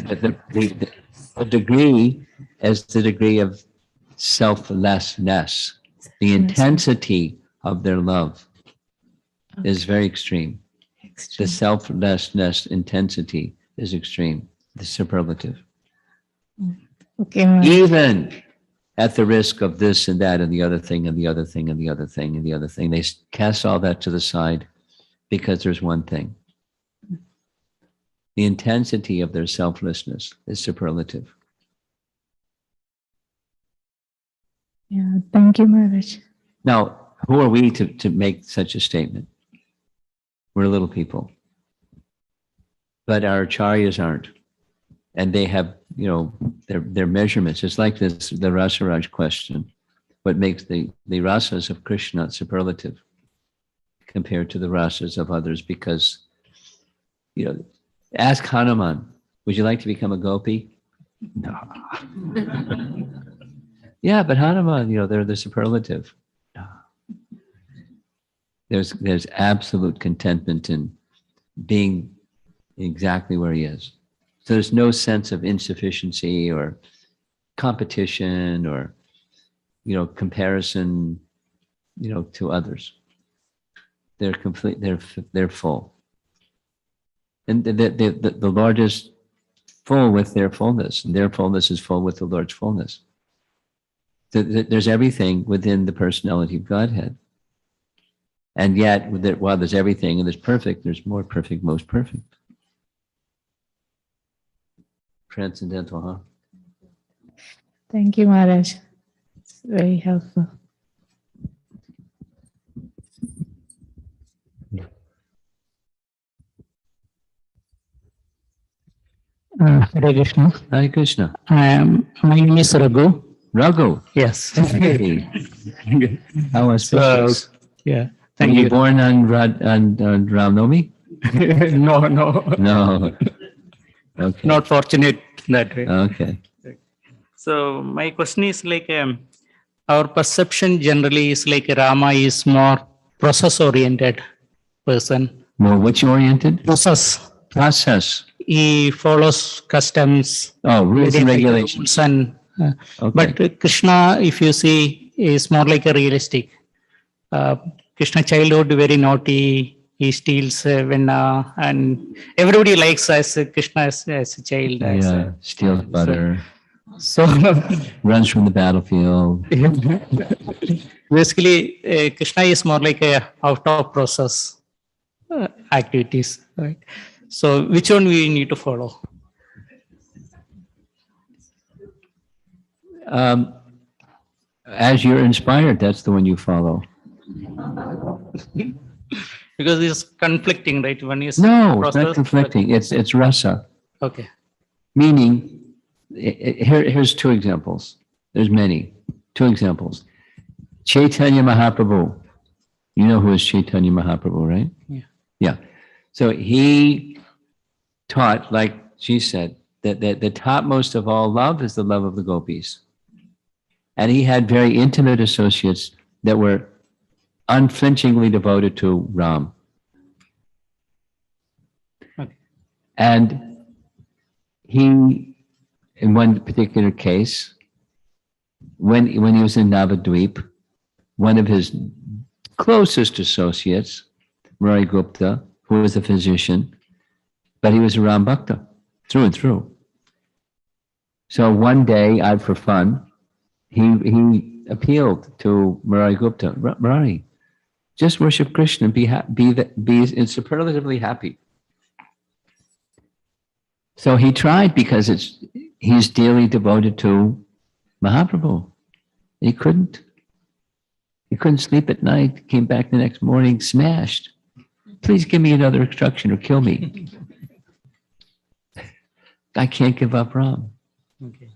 degree is the degree of selflessness. The intensity of their love is very extreme. The selflessness intensity is extreme, the superlative. Okay, Maharaj. Even at the risk of this and that and the other thing and the other thing and the other thing and the other thing, they cast all that to the side because there's one thing. The intensity of their selflessness is superlative. Yeah, thank you, Maharaj. Now, who are we to make such a statement? We're little people. But our acharyas aren't. And they have, their measurements. It's like the Rasaraj question. What makes the rasas of Krishna superlative compared to the rasas of others? Because, ask Hanuman, would you like to become a gopi? No. Yeah, but Hanuman, they're the superlative. There's absolute contentment in being exactly where he is. So there's no sense of insufficiency or competition or, comparison, to others. They're complete. They're full, and the Lord is full with their fullness, and their fullness is full with the Lord's fullness. There's everything within the personality of Godhead. And yet, while there's everything and there's perfect, there's more perfect, most perfect. Transcendental, huh? Thank you, Maharaj. It's very helpful. Hare Krishna. Hare Krishna. My name is Raghu. Raghu. Yes. Hey. How auspicious. Yeah. Were Thank you you. born on Ramanavami? No. No. Okay. Not fortunate that way. Okay. So my question is like our perception generally is like Rama is more process-oriented person. More which oriented? Process. Process. He follows customs. Oh, rules and very like regulations. rules and, Okay. But Krishna, if you see, is more like a realistic. Krishna childhood very naughty. He steals venna, and everybody likes as Krishna as a child. Yeah, steals butter. So Runs from the battlefield. basically, Krishna is more like a out of process activities, right? So which one we need to follow? As you're inspired, that's the one you follow. Because it's conflicting, right? One is No, it's not process, conflicting. It's rasa. Okay. Meaning, here's two examples. There's many. Two examples. Chaitanya Mahaprabhu. You know who is Chaitanya Mahaprabhu, right? Yeah. Yeah. So he taught, like she said, that the topmost of all love is the love of the gopis. And he had very intimate associates that were unflinchingly devoted to Ram. Okay. And he, in one particular case, when he was in Navadvip, one of his closest associates, Murari Gupta, who was a physician, but he was a Ram Bhakta, through and through. So one day, for fun, he appealed to Murari Gupta, Murari, just worship Krishna and be superlatively happy. So he tried because he's dearly devoted to Mahaprabhu. He couldn't sleep at night, came back the next morning, smashed. Please give me another instruction or kill me. I can't give up Ram. Okay.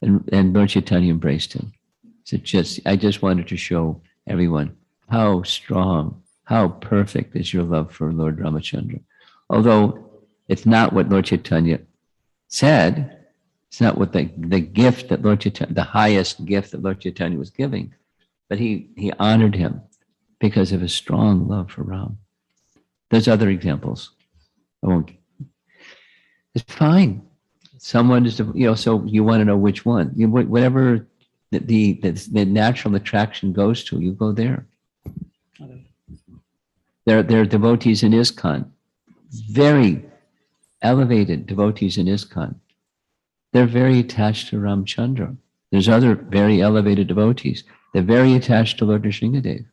And Lord Chaitanya embraced him. So I just wanted to show everyone how strong, how perfect is your love for Lord Ramachandra. Although it's not what Lord Chaitanya said, it's not what the gift that Lord Chaitanya, the highest gift that Lord Chaitanya was giving, but he honored him because of his strong love for Ram. There's other examples. I won't. It's fine. Someone is, so you want to know which one. Whatever the natural attraction goes to, you go there. Okay. There are devotees in ISKCON, very elevated devotees in ISKCON. They're very attached to Ramchandra. There's other very elevated devotees. They're very attached to Lord Nrsingadev.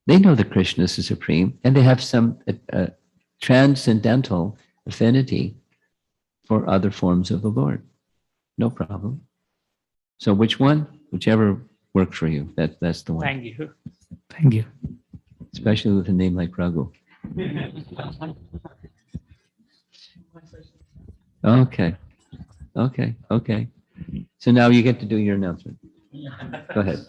They know that Krishna is the supreme, and they have some transcendental affinity for other forms of the Lord. No problem. So which one? Whichever works for you. That's the one. Thank you. Thank you. Especially with a name like Raghu. Okay. So now you get to do your announcement. Go ahead.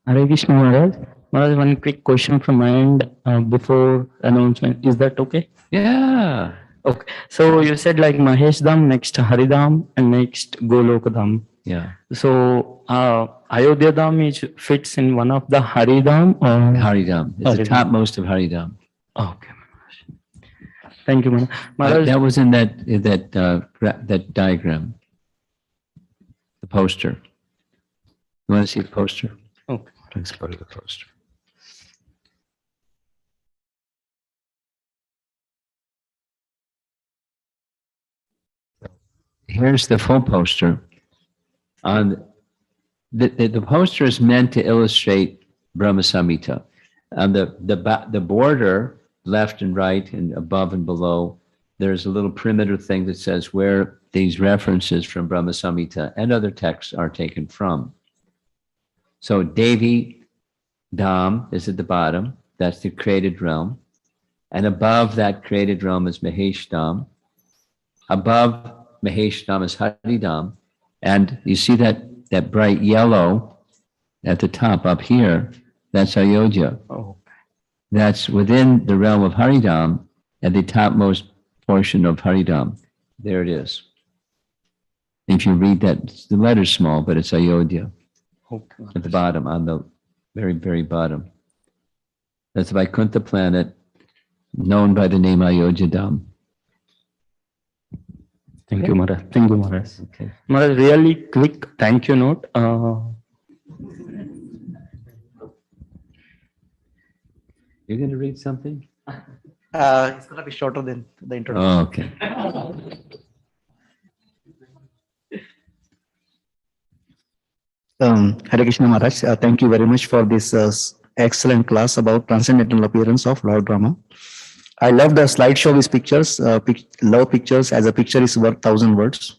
Hare Krishna Maharaj. Maharaj, one quick question from my end before announcement. Is that okay? Yeah. Okay. So you said like Mahesh Dham, next Haridham, and next Golok Dham. Yeah. So Ayodhya Dham fits in one of the Haridham or Haridham. It's the Haridham. topmost of Haridham. Okay. Thank you, Maharaj. Maharaj, That was in that diagram, the poster. You want to see the poster? okay. Let's go to the poster. Here's the full poster. On the poster is meant to illustrate Brahma Samhita. On the border, left and right and above and below, there's a little perimeter thing that says where these references from Brahma Samhita and other texts are taken from. So Devi Dham is at the bottom. That's the created realm. And above that created realm is Mahesh Dham. Above Mahesh Dham is Haridham. And you see that bright yellow at the top up here, that's Ayodhya. Oh. That's within the realm of Haridham at the topmost portion of Haridham. There it is. If you read that, the letter's small, but it's Ayodhya Okay. at the bottom, on the very, very bottom. That's the Vaikuntha planet, known by the name Ayodhya Dham. Thank you, Maharaj. Thank you, Maharaj. Okay. Maharaj, really quick thank you note. You're going to read something? It's gonna be shorter than the introduction. Oh, okay. Hare Krishna Maharaj, thank you very much for this excellent class about transcendental appearance of Lord Rama. I love the slideshow with pictures. Love pictures, as a picture is worth 1,000 words.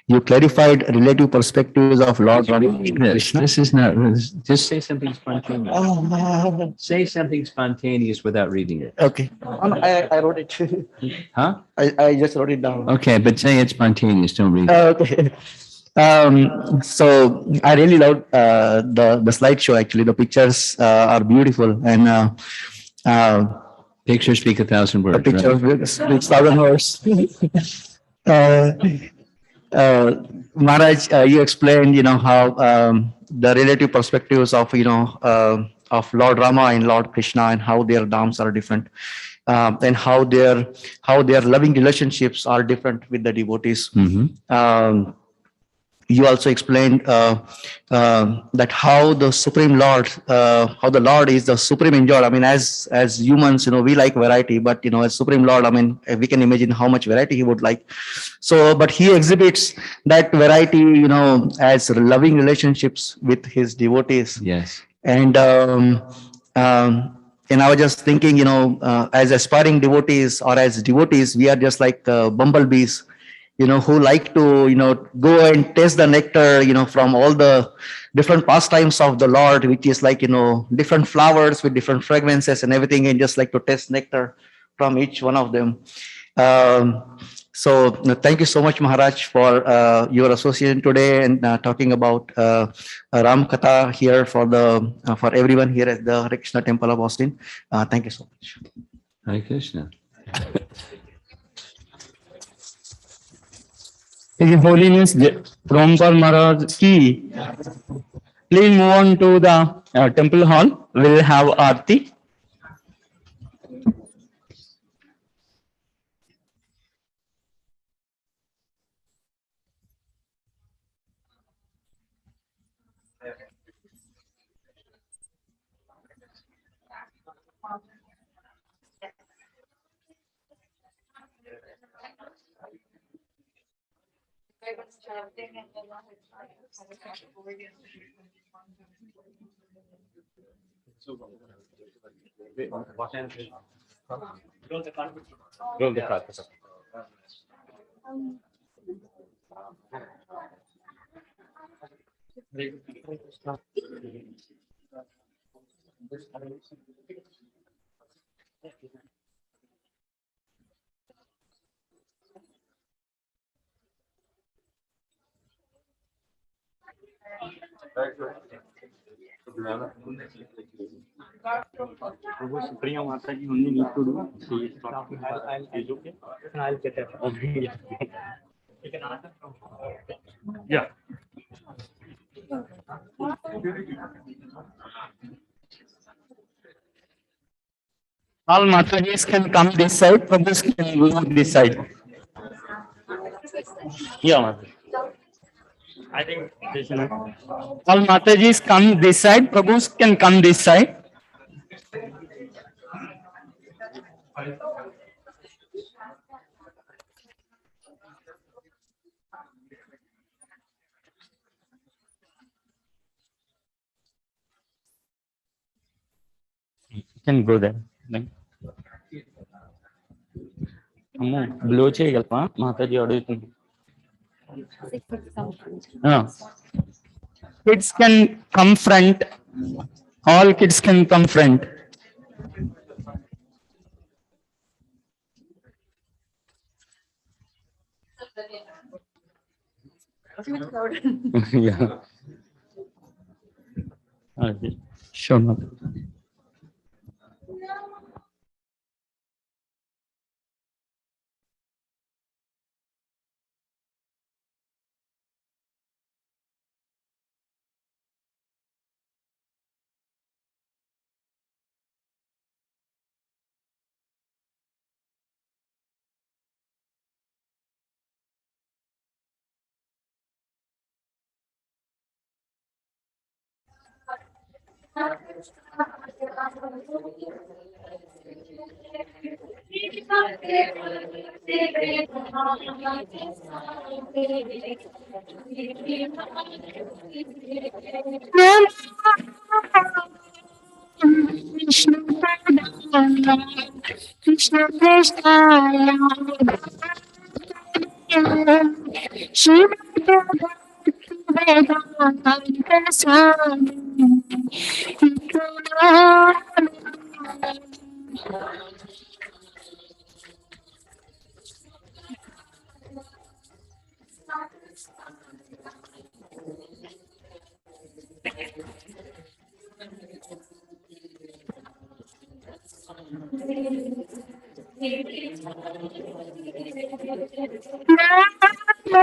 You clarified relative perspectives of Lord Rama. This is not, just say something spontaneous. Say something spontaneous without reading it. Okay. I wrote it. Huh? I just wrote it down. Okay, but say it spontaneous, don't read it. Okay. So I really love the slideshow. Actually, the pictures are beautiful, and Pictures speak 1,000 the words, pictures right? speaks 1,000 words. uh, Maharaj, you explained, how the relative perspectives of, of Lord Rama and Lord Krishna, and how their dharms are different, and how their loving relationships are different with the devotees. You also explained that how the Supreme Lord, how the Lord is the supreme enjoyer. I mean, as humans, we like variety, but as Supreme Lord, I mean, we can imagine how much variety he would like. So, but he exhibits that variety, as loving relationships with his devotees. Yes. And and I was just thinking, as aspiring devotees or as devotees, we are just like bumblebees, who like to, go and taste the nectar, from all the different pastimes of the Lord, which is like, different flowers with different fragrances and everything, and just like to taste nectar from each one of them. So thank you so much, Maharaj, for your association today, and talking about Ram Katha here for everyone here at the Hare Krishna Temple of Austin. Thank you so much. Hare Krishna. His Holiness Romapada Maharaj ki. Please move on to the temple hall. We'll have Aarti. Priya Mata ji only need to do. She is talking. Is okay. And I'll get it. Yeah. You can ask her. Yeah. All Matajis can come this side. Prabhus can move this side. Yeah, Mataji. I think this is all Matajis come this side. Prabhus can come this side. You can go there. Blow చేయగలమా మాతాజీ అడుగుతుంది. Kids can come front. All kids can come front. Yeah. Okay. Sure. Krishna Krishna Krishna Shiva Vedanta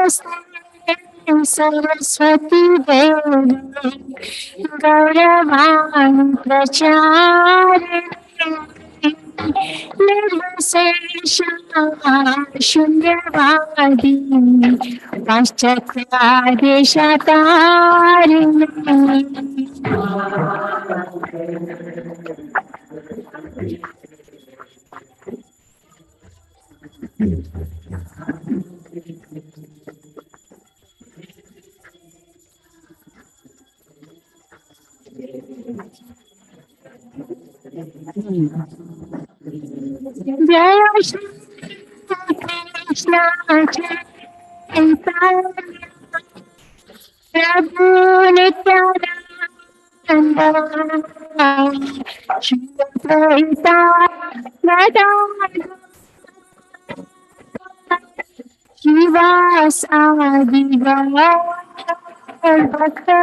Swami Saraswati Devi Gauravani Prachari Nirvasesha Shunyavadi Paschatradeshatari Jaya Shri Krishna Chaitanya Prabhu Nityananda Shri Advaita Gadadhara Shivas Adi Bhakta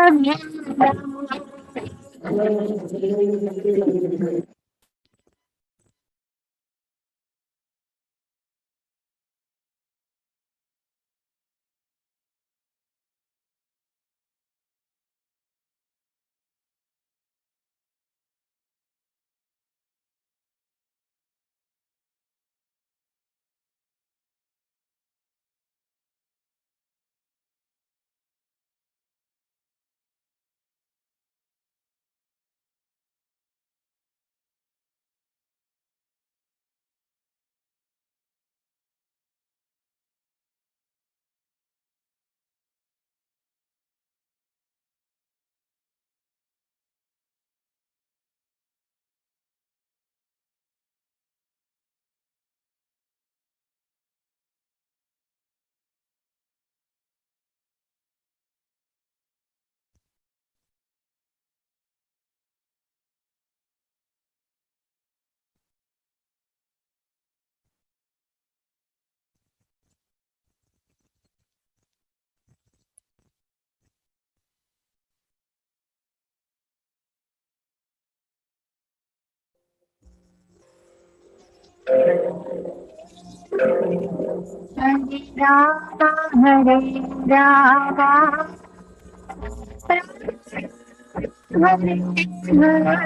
Hare Rama, Hare Rama,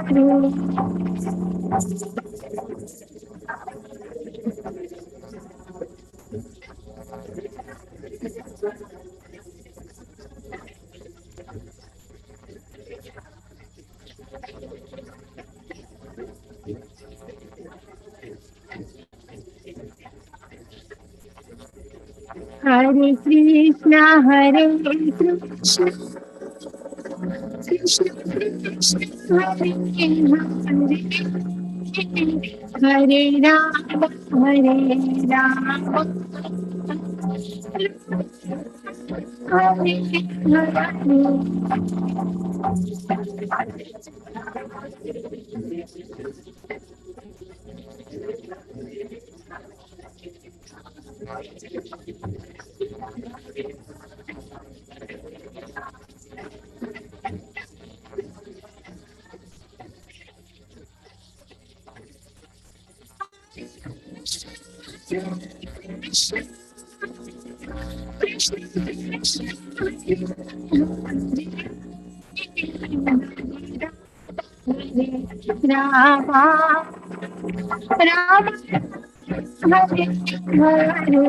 Hare Hare Krishna, Hare Krishna, Krishna Krishna, Hare Hare, Hare Rama, Hare Rama, Hare Rama, Rama, Hare Hare.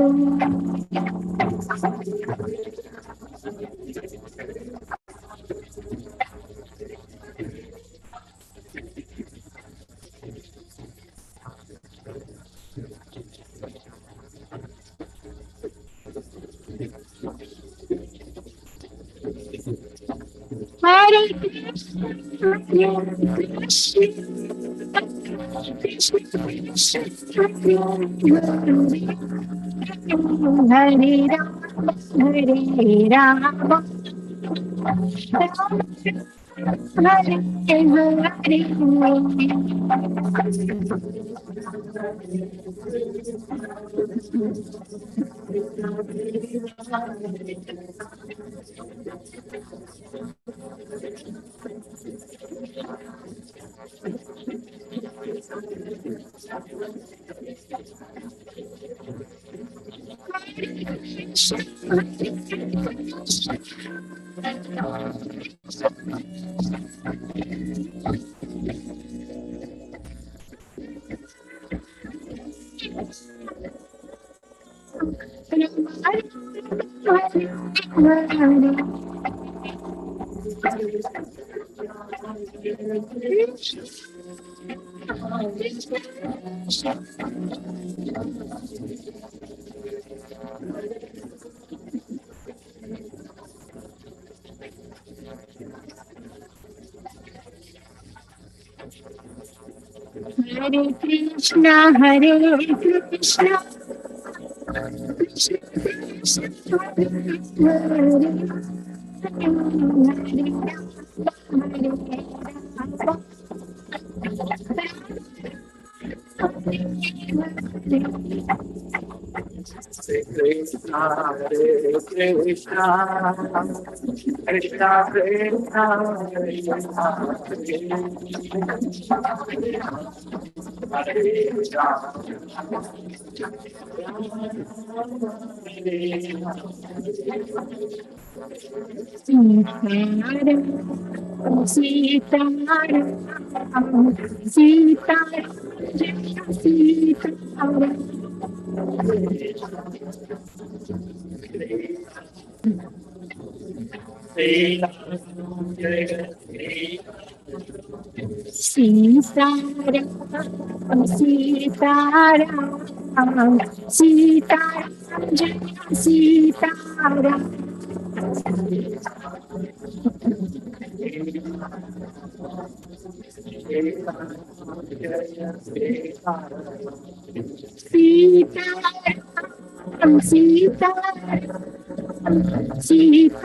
Hare Krishna, Hare Krishna, Krishna Krishna, Hare Rama, Hare Rama, Hare Krishna, Hare Krishna, Sita, Sita, Sita, Sitaram, Sitaram, Sitaram, Jaya Sitaram. Sitaram, Sitaram, Sitaram.